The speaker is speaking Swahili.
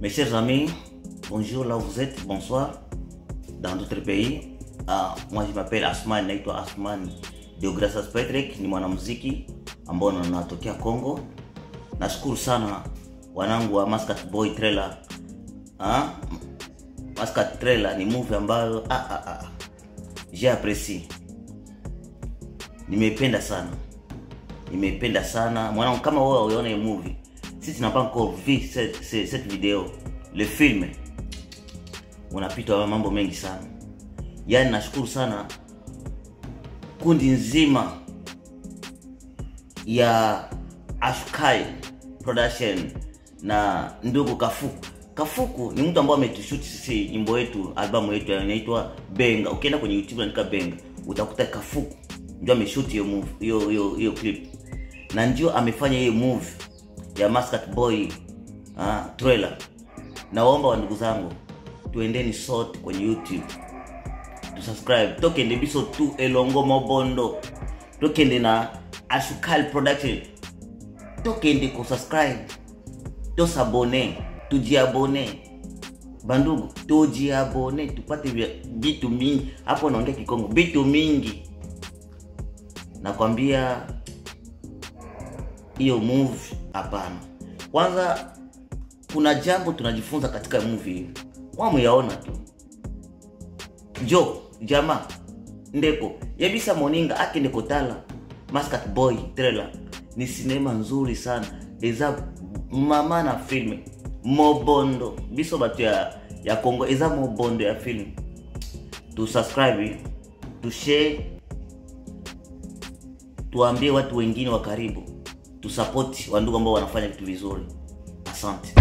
Mes chers amis, bonjour là où vous êtes, bonsoir dans d'autres pays. Moi je m'appelle Asman, naitwa Asman Deogracias Patrick, ni mwanamuziki ambao natokea Kongo. Nashukuru sana wanangu wa Maskat Boy Trailer. Maskat Trailer ni movie ambayo j'ai apprécié. Nimependa sana. Mwanangu, kama wewe unaona hii movie, si tu n'as pas encore vu cette vidéo, le film, unapita mambo mengi sana. Yani nashukuru sana kundi nzima ya Ashkai Production na ndugu Kafuku ni mtu ambaye ametushoot sisi nyimbo yetu, albamu yetu inaitwa Benga. Ukienda kwenye YouTube andika Benga, utakuta Kafuku ndio ameshoot hiyo movie, hiyo clip. Na ndio amefanya hiyo movie ya Maskat Boy Trailer. Naomba wa ndugu zangu, tuendeni sote kwenye YouTube, subscribe, tokende biso tu elongo mobondo, tokende na Ashkai Production, tokende ku subscribe, to s'abonner, tujiabone bandugu, tujiabone tupate vitu mingi. Hapo naongea Kikongo, vitu mingi. Nakwambia hiyo movie hapana. Kwanza kuna jambo tunajifunza katika movie hii. Wamu yaona tu. Jo, jamaa ndeko yebisa moninga akende kotala Maskat Boy Trailer ni sinema nzuri sana. Eza mama na film mobondo biso batu ya Kongo, eza mobondo ya film. Tu subscribe, tu share, tuambie watu wengine wa karibu, tu support wandugu ambao wanafanya vitu vizuri. Asante.